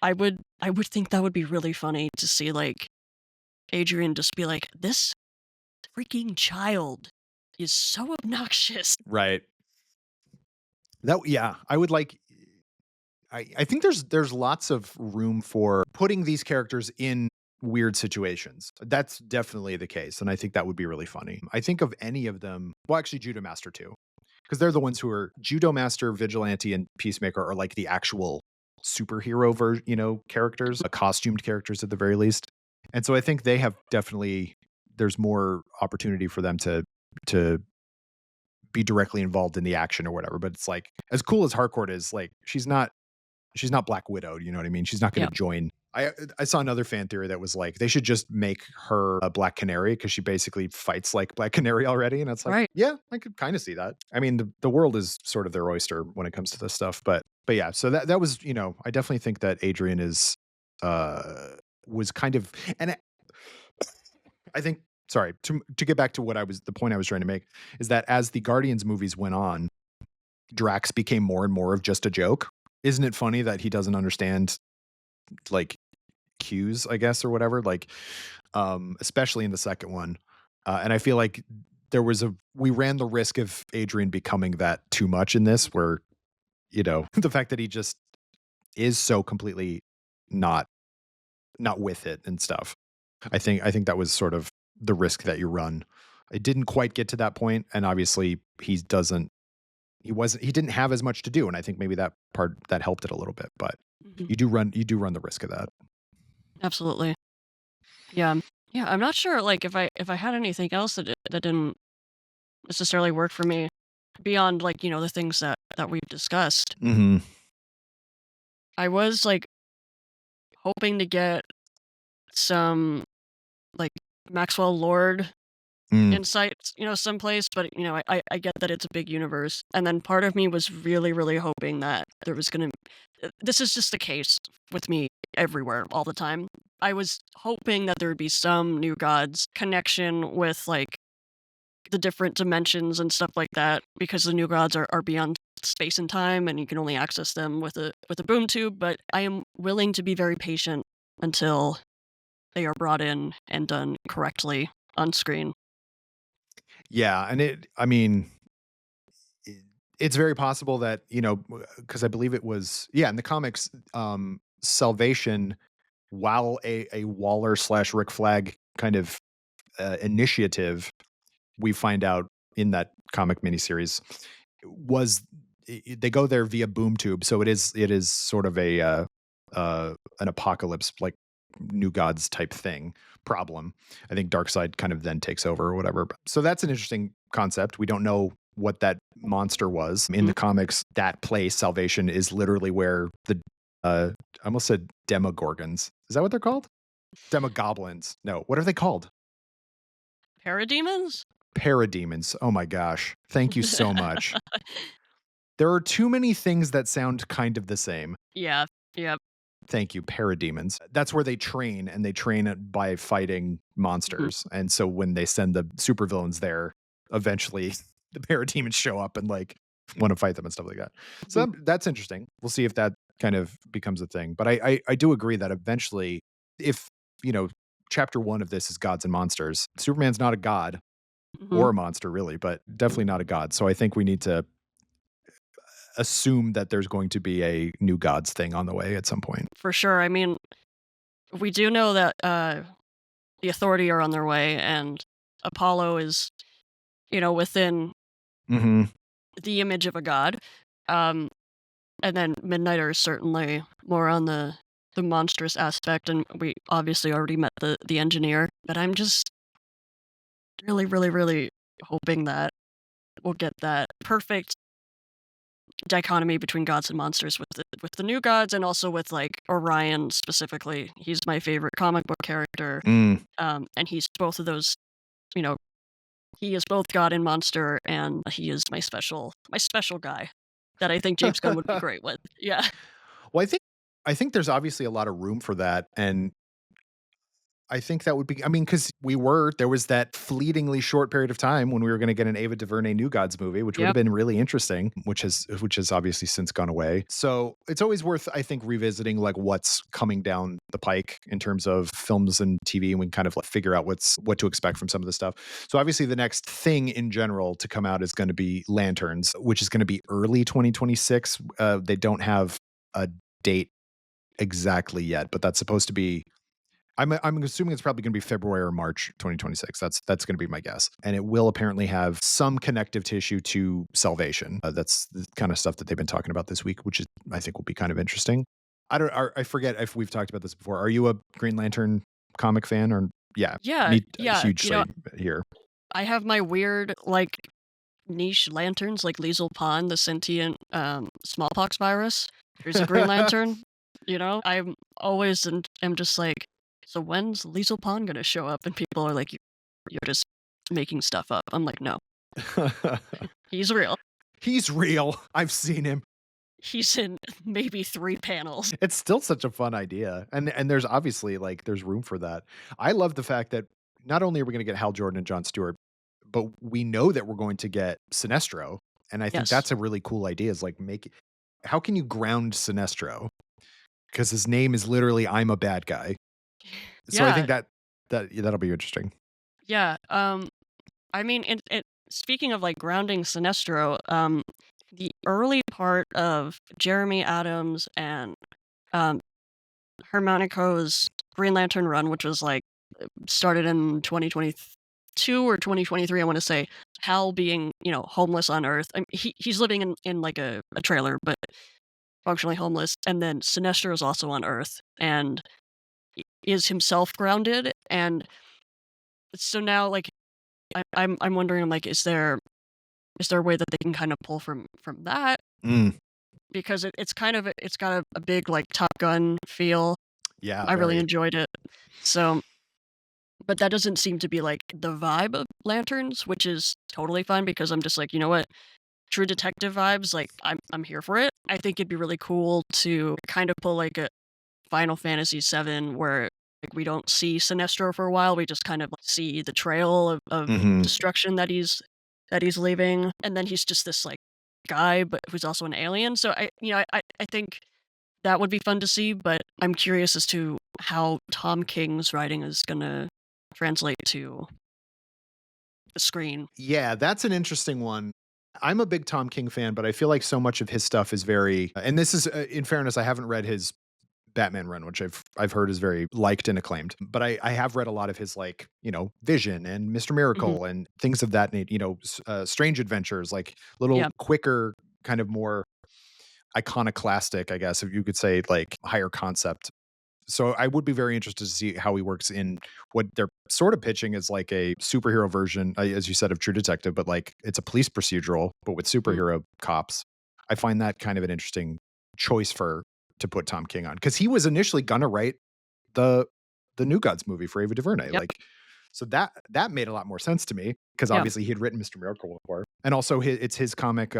I would think that would be really funny to see like Adrian just be like, this freaking child is so obnoxious. Right. Yeah, I would like. I think there's lots of room for putting these characters in weird situations. That's definitely the case, and I think that would be really funny. I think of any of them. Well, actually, Judo Master too. because they're the ones who are Judo Master, Vigilante, and Peacemaker are like the actual superhero characters, costumed characters at the very least. And so I think they have definitely there's more opportunity for them to be directly involved in the action or whatever. But it's like as cool as Harcourt is, like she's not Black Widow. You know what I mean? She's not going Yeah. to join. I saw another fan theory that was like they should just make her a Black Canary because she basically fights like Black Canary already, and it's like, Right. yeah, I could kind of see that. I mean, the world is sort of their oyster when it comes to this stuff, but yeah. So that was I definitely think that Adrian is uh was kind of and I think sorry to get back to the point I was trying to make is that as the Guardians movies went on, Drax became more and more of just a joke. Isn't it funny that he doesn't understand like cues, I guess, or whatever, like especially in the second one. And I feel like we ran the risk of Adrian becoming that too much in this where, the fact that he just is so completely not not with it and stuff. I think that was sort of the risk that you run. It didn't quite get to that point, and obviously he didn't have as much to do, and I think maybe that part that helped it a little bit, but Mhm. you do run the risk of that. Absolutely. Yeah. Yeah, I'm not sure, like, if I had anything else that didn't necessarily work for me beyond, like, the things that we've discussed. Mhm. I was, like, hoping to get some, like, Maxwell Lord Mm. insights, someplace, but, I get that it's a big universe, and then part of me was really, really hoping that there was gonna this is just the case with me everywhere all the time. I was hoping that there would be some New Gods connection with, like, the different dimensions and stuff like that, because the New Gods are beyond space and time, and you can only access them with a boom tube, but I am willing to be very patient until they are brought in and done correctly on screen. Yeah, and I mean, I it's very possible that, because I believe it was in the comics, Salvation, while a Waller/Rick Flag kind of, initiative, we find out in that comic miniseries, was they go there via boom tube, so it is sort of an apocalypse, like, New Gods type thing problem. I think Darkseid kind of then takes over or whatever. So that's an interesting concept. We don't know what that monster was. In Mhm. the comics, that place, Salvation, is literally where I almost said Demogorgons. Is that what they're called? Demogoblins. No, what are they called? Parademons? Parademons. Oh my gosh. Thank you so much. There are too many things that sound kind of the same. Yeah, yep. Thank you, parademons. That's where they train, and they train it by fighting Mhm, monsters. And so when they send the supervillains there, eventually the parademons show up and like want to fight them and stuff like that. So mhm, that's interesting. We'll see if that kind of becomes a thing. But I do agree that eventually, if you know, chapter one of this is gods and monsters, Superman's not a god mhm. or a monster really, but definitely not a god. So I think we need to assume that there's going to be a new gods thing on the way at some point. For sure, I mean, we do know that, the Authority are on their way, and Apollo is, within Mhm. the image of a god. Um, and then Midnighter is certainly more on the monstrous aspect, and we obviously already met the engineer, but I'm just really, really, really hoping that we'll get that perfect dichotomy between gods and monsters with the new gods, and also with, like, Orion specifically. He's my favorite comic book character, Mm. and he's both of those, you know, he is both god and monster, and he is my special guy that I think James Gunn would be great with. Yeah. Well, I think there's obviously a lot of room for that, and I think that would be I mean, because there was that fleetingly short period of time when we were gonna get an Ava DuVernay New Gods movie, which would have Yep. been really interesting, which has obviously since gone away. So, it's always worth, I think, revisiting, like, what's coming down the pike in terms of films and TV, and we can kind of, like, figure out what to expect from some of the stuff. So, obviously, the next thing in general to come out is gonna be Lanterns, which is gonna be early 2026. They don't have a date exactly yet, but that's supposed to be I'm assuming it's probably gonna be February or March 2026. That's gonna be my guess, and it will apparently have some connective tissue to Salvation. That's the kind of stuff that they've been talking about this week, which is I think will be kind of interesting. I forget if we've talked about this before. Are you a Green Lantern comic fan or yeah, Yeah, me yeah, hugely here. I have my weird, like, niche lanterns, like Liesel Pond, the sentient, smallpox virus. There's a Green Lantern, I'm always and am just like, "So when's Liesel Pond gonna show up?" And people are like, You're just making stuff up." I'm like, "No, he's real. He's real. I've seen him. He's in maybe 3 panels." It's still such a fun idea, and there's obviously, like, there's room for that. I love the fact that not only are we gonna get Hal Jordan and Jon Stewart, but we know that we're going to get Sinestro, and I think Yes. that's a really cool idea is, like, make how can you ground Sinestro? Because his name is literally "I'm a bad guy." So I Yeah, think yeah, that'll be interesting. yeah, I mean, and speaking of, like, grounding Sinestro, the early part of Jeremy Adams and, um, Hermanico's Green Lantern run, which was, like, started in 2022 or 2023, I wanna say, Hal being, homeless on Earth. He's living in, like, a trailer, but functionally homeless, and then Sinestro is also on Earth and is himself grounded, and so now, like, I'm wondering, like, is there a way that they can kind of pull from that? Mm, Because it's kind of it's got a big, like, Top Gun feel. yeah, I really very. enjoyed it. So but that doesn't seem to be, like, the vibe of Lanterns, which is totally fine because I'm just like, "You know what? True detective vibes, like, I'm here for it." I think it'd be really cool to kind of pull, like, a Final Fantasy VII where, like, we don't see Sinestro for a while, we just kind of see the trail of Mhm. destruction that he's leaving, and then he's just this, like, guy, but who's also an alien, so I think that would be fun to see, but I'm curious as to how Tom King's writing is gonna translate to the screen. Yeah, that's an interesting one. I'm a big Tom King fan, but I feel like so much of his stuff is very and this is in fairness, I haven't read his Batman run, which I've heard is very liked and acclaimed. But I have read a lot of his like Vision and Mister Mhm. Miracle and things of that nature. Strange Adventures, like little Yeah. quicker, kind of more iconoclastic, I guess, if you could say, like higher concept. So I would be very interested to see how he works in what they're sort of pitching as like a superhero version, as you said, of True Detective, but like it's a police procedural, but with Mm. superhero cops. I find that kind of an interesting choice for to put Tom King on because he was initially gonna write the New Gods movie for Ava DuVernay. Yep. Like, so that made a lot more sense to me because Yeah. obviously he had written Mister Miracle before, and also it's his comic,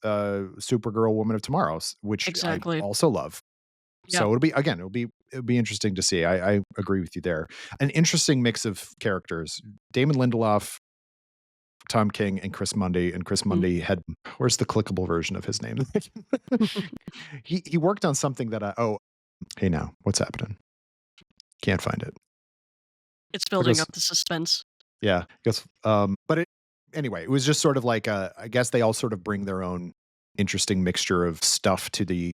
Supergirl, Woman of Tomorrow, which I Exactly. also love. Yeah. So it'll be interesting to see. I agree with you there. An interesting mix of characters: Damon Lindelof, Tom King, and Chris Mundy. And Chris Mhm. Mundy had where's the clickable version of his name? He worked on something that I oh hey now what's happening? Can't find it. It's I building guess up the suspense. yeah. I guess but it anyway. It was just sort of like I guess they all sort of bring their own interesting mixture of stuff to the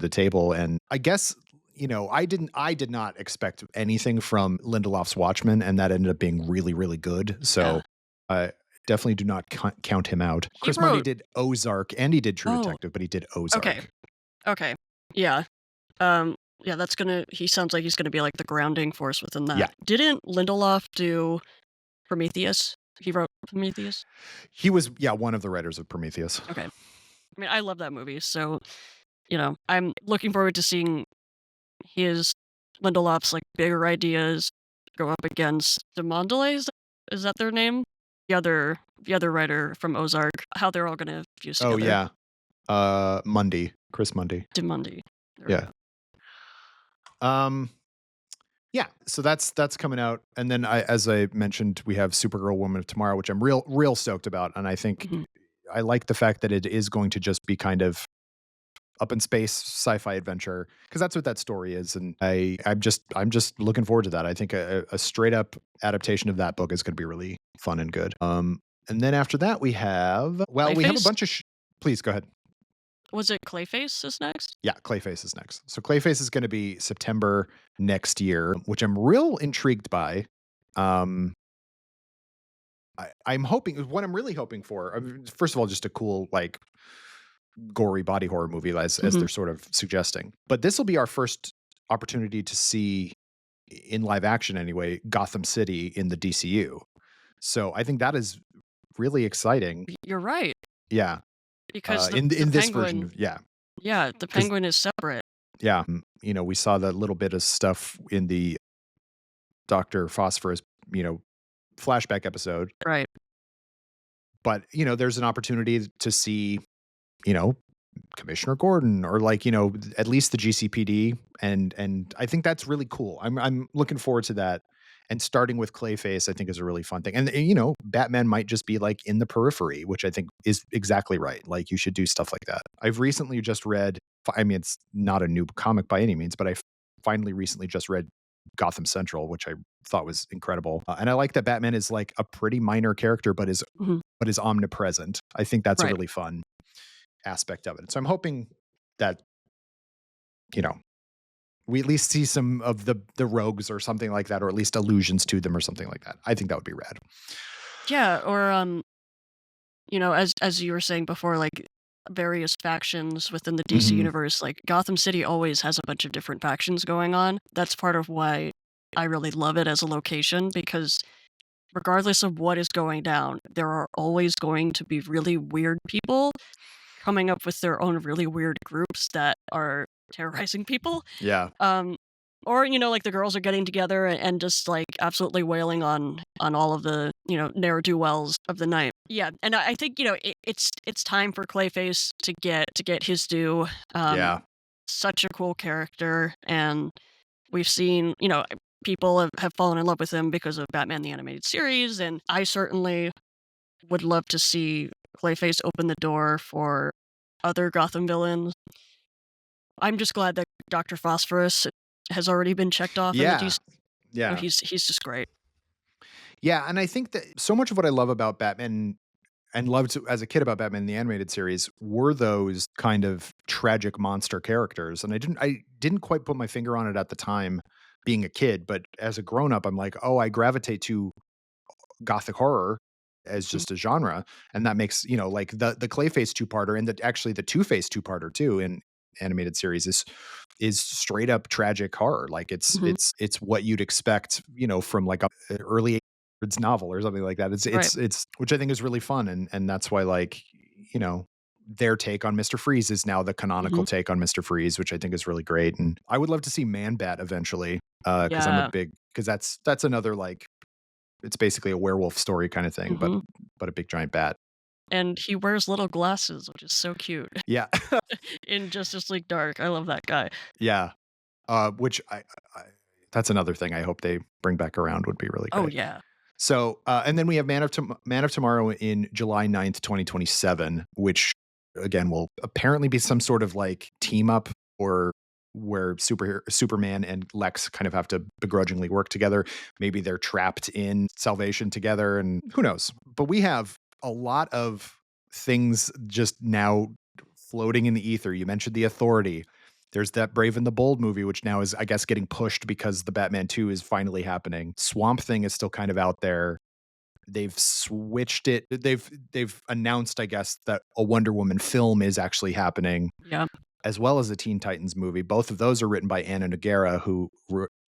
table. And I guess, I did not expect anything from Lindelof's Watchmen, and that ended up being really, really good. So Yeah. I definitely do not count him out. He Chris Mundy wrote did Ozark and he did True Oh, Detective, but he did okay. Ozark. Okay. Yeah. Yeah, he sounds like he's gonna be, like, the grounding force within Yeah. that. Didn't Lindelof do Prometheus? He wrote Prometheus? He was, yeah, one of the writers of Prometheus. Okay. I mean, I love that movie, so, I'm looking forward to seeing his Lindelof's, like, bigger ideas go up against Demondele, is that their name? The other writer from Ozark, how they're all gonna fuse Oh, together. yeah. Mundy, Chris Mundy. Demundi. There we Yeah. go. Um, Yeah, so that's coming out, and then as I mentioned, we have Supergirl, Woman of Tomorrow, which I'm real stoked about, and I think Mhm. I like the fact that it is going to just be kind of up in space sci-fi adventure because that's what that story is, and I'm just looking forward to that. I think a straight up adaptation of that book is going to be really fun and good. And then after that we have a Clayface? bunch of please go ahead. Was it Clayface is next? Yeah, Clayface is next. So Clayface is gonna be September next year, which I'm real intrigued by. Um, I'm hoping what I'm really hoping for, I mean, first of all, just a cool, like, gory body horror movie as Mhm. they're sort of suggesting. But this will be our first opportunity to see, in live action anyway, Gotham City in the DCU. So I think that is really exciting. You're right, Yeah, because the in this version Penguin of yeah, yeah, the because Penguin is separate. yeah, we saw that little bit of stuff in the Doctor Phosphorus, you know, flashback episode. Right. But there's an opportunity to see, you know, Commissioner Gordon or like, at least the GCPD, and I think that's really cool. I'm looking forward to that. And starting with Clayface, I think is a really fun thing. And Batman might just be like in the periphery, which I think is exactly right. Like you should do stuff like that. I've recently just read, I mean, it's not a new comic by any means, but I finally recently just read Gotham Central, which I thought was incredible. And I like that Batman is like a pretty minor character, Mhm. but is omnipresent. I think that's a Right. really fun aspect of it. So I'm hoping that, you know, we at least see some of the rogues or something like that, or at least allusions to them or something like that. I think that would be rad. Yeah, or, as you were saying before, like, various factions within the DC Mhm. universe, like, Gotham City always has a bunch of different factions going on. That's part of why I really love it as a location because regardless of what is going down, there are always going to be really weird people coming up with their own really weird groups that are terrorizing people. Yeah. Um, or, like the girls are getting together and just like absolutely wailing on all of the, ne'er-do-wells of the night. Yeah, and I think, it's time for Clayface to get his due. Um, Yeah. Such a cool character, and we've seen, people have fallen in love with him because of Batman the Animated Series, and I certainly would love to see Clayface open the door for other Gotham villains. I'm just glad that Dr. Phosphorus has already been checked off in the Yeah. DC. Yeah. He's just great. Yeah, and I think that so much of what I love about Batman and loved as a kid about Batman the Animated Series were those kind of tragic monster characters, and I didn't quite put my finger on it at the time being a kid, but as a grown up, I'm like, "Oh, I gravitate to gothic horror as Mhm. just a genre," and that makes, like the Clayface two-parter and actually the Two-Face two-parter too in animated series is straight up tragic horror. Like Mhm. it's what you'd expect, from like a early novel or something like that. It's Right. it's it's which I think is really fun, and that's why, like, you know, their take on Mr. Freeze is now the canonical Mhm. take on Mr. Freeze, which I think is really great. And I would love to see Man Bat eventually, because I'm a Yeah. big because that's another, like, it's basically a werewolf story kind of thing, but Mhm. a big giant bat. And he wears little glasses, which is so cute. Yeah. In Justice League Dark, I love that guy. Yeah. Which I that's another thing I hope they bring back around, would be really Oh, great. yeah. So, and then we have Man of Tomorrow in July 9th, 2027, which again will apparently be some sort of like team up, or where Superman and Lex kind of have to begrudgingly work together. Maybe they're trapped in Salvation together, and who knows. But we have a lot of things just now floating in the ether. You mentioned The Authority. There's that Brave and the Bold movie, which now is, I guess, getting pushed because the Batman 2 is finally happening. Swamp Thing is still kind of out there. They've switched it. They've announced, I guess, that a Wonder Woman film is actually happening, Yeah. as well as a Teen Titans movie. Both of those are written by Anna Noguera, who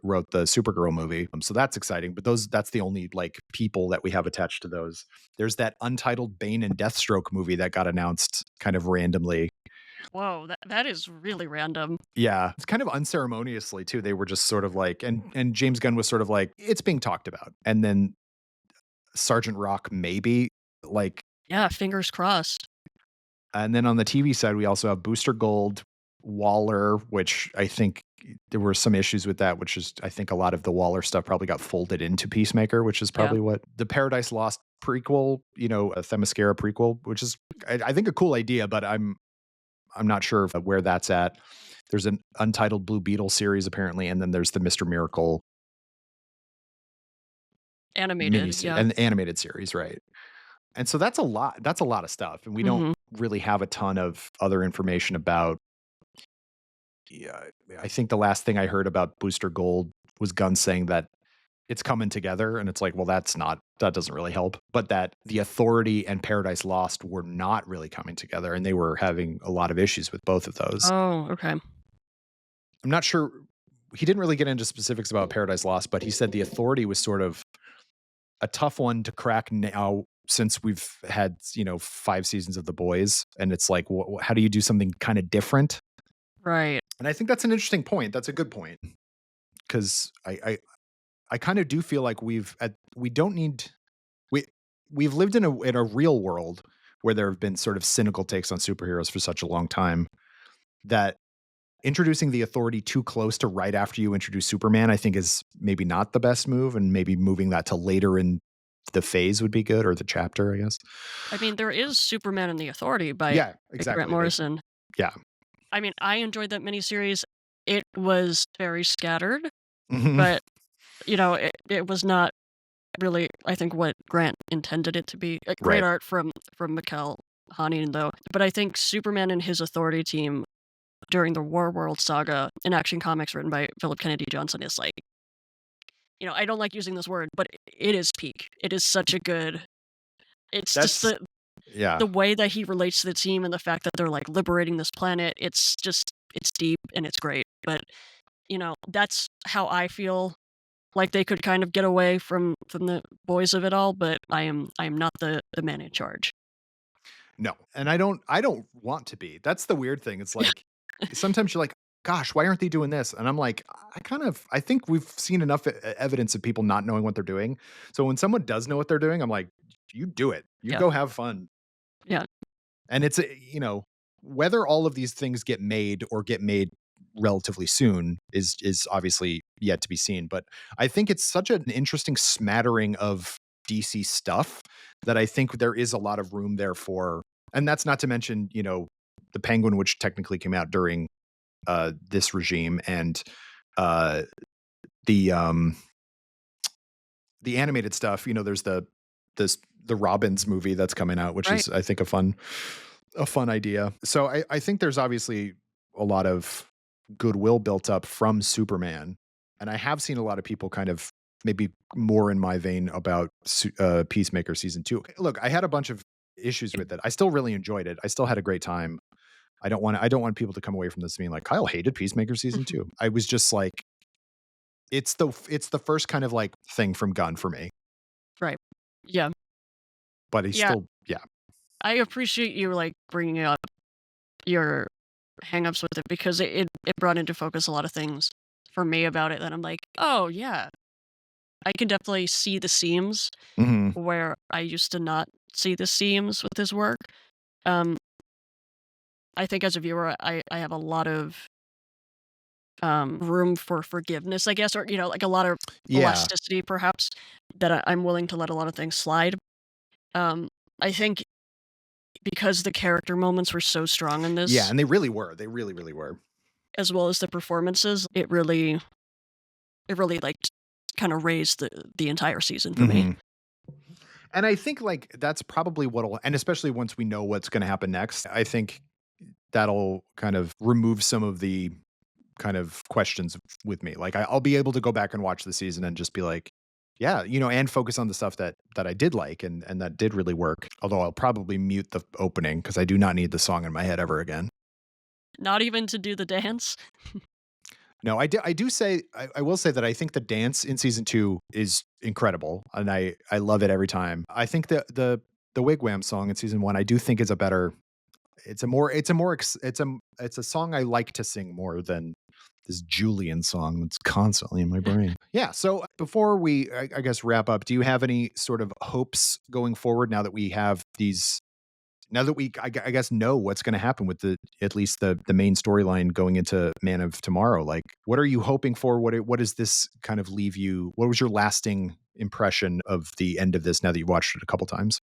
wrote the Supergirl movie. So that's exciting. But that's the only like people that we have attached to those. There's that untitled Bane and Deathstroke movie that got announced kind of randomly. Whoa, that is really random. Yeah, it's kind of unceremoniously too. They were just sort of like, and James Gunn was sort of like, it's being talked about. And then Sergeant Rock maybe, like, Yeah, fingers crossed. and then on the TV side, we also have Booster Gold, Waller, which I think there were some issues with that, which is, I think a lot of the Waller stuff probably got folded into Peacemaker, which is Yeah. probably what the Paradise Lost prequel, a Themyscira prequel, which is, I think, a cool idea, but I'm not sure where that's at. There's an untitled Blue Beetle series apparently, and then there's the Mr. Miracle Animated, miniseries yeah. and animated series, right? And so that's a lot. That's a lot of stuff, and we don't Mhm. really have a ton of other information about. Yeah, I think the last thing I heard about Booster Gold was Gunn saying that it's coming together, and it's like, well, that doesn't really help. But that the Authority and Paradise Lost were not really coming together, and they were having a lot of issues with both of those. Oh, okay. I'm not sure. He didn't really get into specifics about Paradise Lost, but he said the Authority was sort of a tough one to crack now since we've had 5 seasons of The Boys, and it's like, how do you do something kind of different? Right. And I think that's an interesting point. That's a good point because I kind of do feel like we don't need we we've lived in a real world where there have been sort of cynical takes on superheroes for such a long time that introducing the Authority too close to right after you introduce Superman, I think is maybe not the best move, and maybe moving that to later in the phase would be good, or the chapter, I guess. I mean, there is Superman and the Authority by Yeah, Grant exactly. Morrison. Yeah. I mean, I enjoyed that miniseries. It was very scattered, Mhm. but, it was not really, I think, what Grant intended it to be. Great Right. art from Mikkel Hanin, though. But I think Superman and his Authority team during the War World saga in Action Comics written by Philip Kennedy Johnson is like, I don't like using this word, but it is peak. It is such a good. It's just That's the yeah. way that he relates to the team and the fact that they're like liberating this planet. It's deep and it's great. But that's how I feel like they could kind of get away from the boys of it all. But I am not the man in charge. No, and I don't want to be. That's the weird thing. It's like sometimes you're like, "Gosh, why aren't they doing this?" And I'm like, I think we've seen enough evidence of people not knowing what they're doing. So when someone does know what they're doing, I'm like, "You do it. You Yeah, go have fun." yeah. And whether all of these things get made or get made relatively soon is obviously yet to be seen. But I think it's such an interesting smattering of DC stuff that I think there is a lot of room there for, and that's not to mention, the Penguin, which technically came out during this regime, and uh the the animated stuff. There's the Robbins movie that's coming out, which Right. is I think a fun idea. So I think there's obviously a lot of goodwill built up from Superman, and I have seen a lot of people kind of maybe more in my vein about Peacemaker season 2. Look, I had a bunch of issues with it. I still really enjoyed it. I still had a great time. I don't want people to come away from this being like Kyle hated Peacemaker season 2. I was just like it's the first kind of like thing from Gunn for me, Right. Yeah. but he's Yeah. still yeah. I appreciate you like bringing up your hangups with it because it brought into focus a lot of things for me about it that I'm like, oh yeah, I can definitely see the seams Mhm. where I used to not see the seams with his work. Um, I think as a viewer, I have a lot of room for forgiveness, I guess, or like a lot of Yeah. elasticity, perhaps, that I'm willing to let a lot of things slide. Um, I think because the character moments were so strong in Yeah, this, and they really were. They really, really were. as well as the performances, it really like kind of raised the entire season for me. Mhm. And I think, like, that's probably what'll, and especially once we know what's gonna happen next, I think that'll kind of remove some of the kind of questions with me. Like, I'll be able to go back and watch the season and just be like, yeah, and focus on the stuff that I did like and that did really work. Although I'll probably mute the opening because I do not need the song in my head ever again. Not even to do the dance. No, I do say I will say that I think the dance in season 2 is incredible, and I love it every time. I think the Wigwam song in season 1, I do think is a better it's a more it's a song I like to sing more than this Julian song that's constantly in my brain. Yeah, so before we I guess wrap up, do you have any sort of hopes going forward now that we have these now that I guess know what's going to happen with at least the main storyline going into Man of Tomorrow? Like, what are you hoping for? What does this kind of leave you? What was your lasting impression of the end of this now that you've watched it a couple times?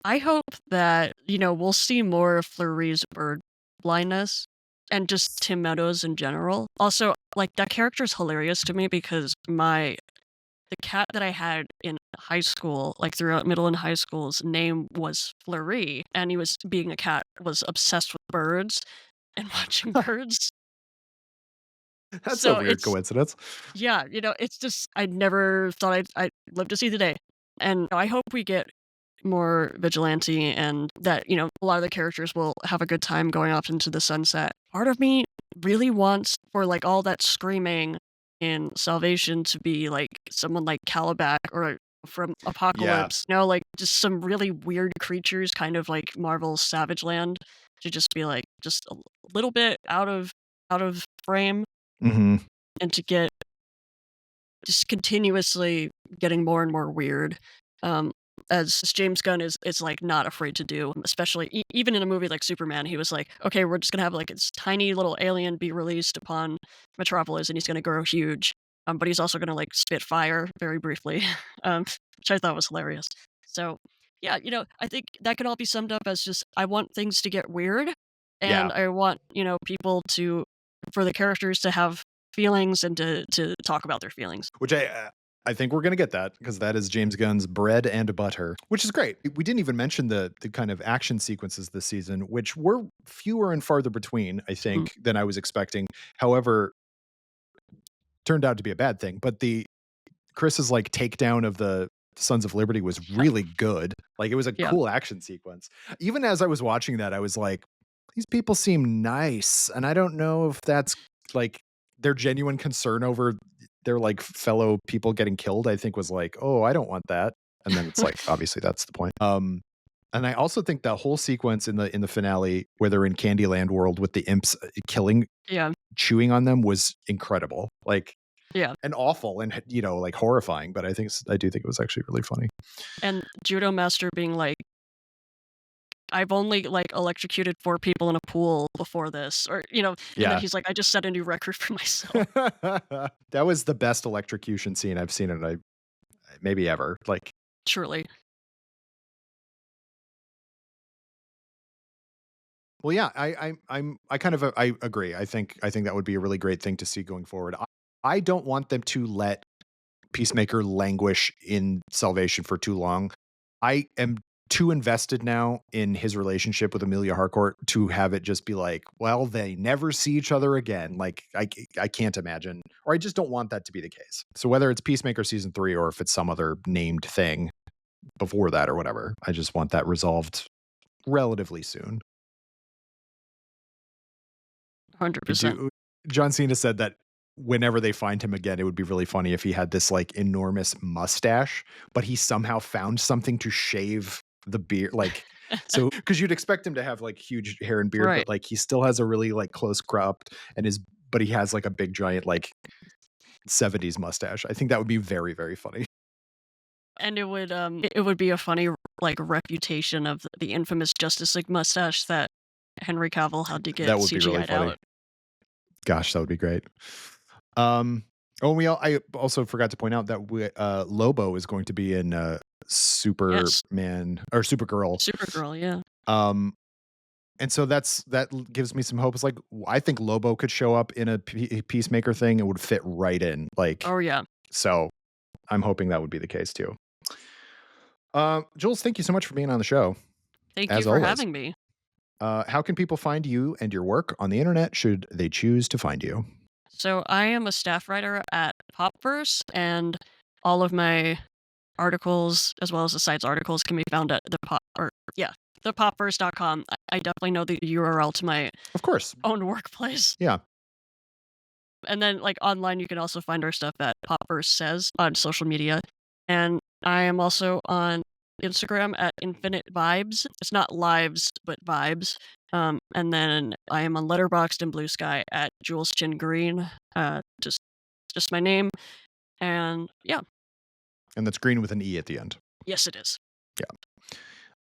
I hope that, we'll see more of Fleury's bird blindness and just Tim Meadows in general. Also, like, that character is hilarious to me because the cat that I had in high school, like throughout middle and high school, his name was Fleury, and he was being a cat, was obsessed with birds and watching birds. That's a So weird it's coincidence. yeah, it's just I never thought I'd live to see the day. And I hope we get more vigilante and that, a lot of the characters will have a good time going off into the sunset. Part of me really wants for like all that screaming in Salvation to be like someone like Calabac or from Yeah. Apocalypse, like just some really weird creatures, kind of like Marvel's Savage Land, to just be like just a little bit out of frame Hmm. and to get just continuously getting more and more weird. Um, as James Gunn is like not afraid to do, especially even in a movie like Superman, he was like, okay, we're just gonna have like this tiny little alien be released upon Metropolis, and he's gonna grow huge. But he's also gonna like spit fire very briefly, which I thought was hilarious. So yeah, I think that could all be summed up as just I want things to get weird, Yeah. and I want people to for the characters to have feelings and to talk about their feelings. Which I think we're gonna get that because that is James Gunn's bread and butter, which is great. We didn't even mention the kind of action sequences this season, which were fewer and farther between, I Mhm. think, than I was expecting. However, turned out to be a bad thing. But the Chris's like takedown of the Sons of Liberty was Yeah, really good. Like it was a yeah. cool action sequence. Even as I was watching that, I was like, these people seem nice. And I don't know if that's like their genuine concern over their like fellow people getting killed, I think was like, oh, I don't want that. And then it's like, obviously that's the point. And I also think that whole sequence in the finale where they're in Candyland world with the imps killing, Yeah, chewing on them was incredible. Like yeah. and awful and like horrifying, but I do think it was actually really funny. And Judo Master being like, "I've only, like, electrocuted 4 people in a pool before this," or, and then Yeah. he's like, "I just set a new record for myself." That was the best electrocution scene I've seen in a maybe ever. Like, Truly. well, yeah, I kind of I agree. I think that would be a really great thing to see going forward. I don't want them to let Peacemaker languish in Salvation for too long. I am too invested now in his relationship with Amelia Harcourt to have it just be like, well, they never see each other again. Like, I can't imagine, or I just don't want that to be the case. So whether it's Peacemaker season 3 or if it's some other named thing before that or whatever, I just want that resolved relatively soon. I 100%. do. John Cena said that whenever they find him again, it would be really funny if he had this like enormous mustache, but he somehow found something to shave the beard. Like, so because you'd expect him to have like huge hair and beard, Right. but like he still has a really like close cropped but he has like a big giant like 70s mustache. I think that would be very, very funny. And it would be a funny, like, reputation of the infamous Justice League mustache that Henry Cavill had to get That would be really CGI'd funny. out. Gosh, that would be great. Oh, I also forgot to point out that Lobo is going to be in Yes. Superman or Supergirl. Supergirl, yeah. Um, and so gives me some hope. It's like I think Lobo could show up in a Peacemaker thing and would fit right in. Like, Oh, yeah. so I'm hoping that would be the case too. Jules, thank you so much for being on the show. Thank you As for always. having me. How can people find you and your work on the internet should they choose to find you? So I am a staff writer at Popverse, and all of my articles, as well as the site's articles, can be found at thepopverse.com. I definitely know the URL to my Of course. own workplace. Yeah. And then, like, online, you can also find our stuff at Popverse Says on social media. And I am also on Instagram at Infinite Vibes. It's not lives, but vibes. And then I am on Letterboxd and Blue Sky at Jules Chin Greene. Just my name. And yeah, And that's green with an E at the end. yes, it is. Yeah.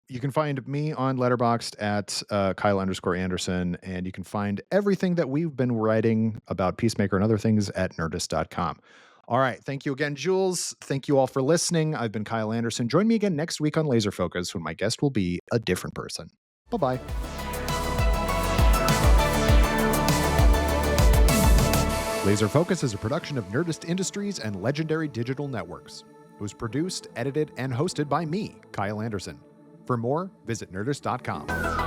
You can find me on Letterboxd at Kyle_Anderson, and you can find everything that we've been writing about Peacemaker and other things at Nerdist.com. All right. Thank you again, Jules. Thank you all for listening. I've been Kyle Anderson. Join me again next week on Laser Focus when my guest will be a different person. Bye-bye. Laser Focus is a production of Nerdist Industries and Legendary Digital Networks. It was produced, edited, and hosted by me, Kyle Anderson. For more, visit Nerdist.com.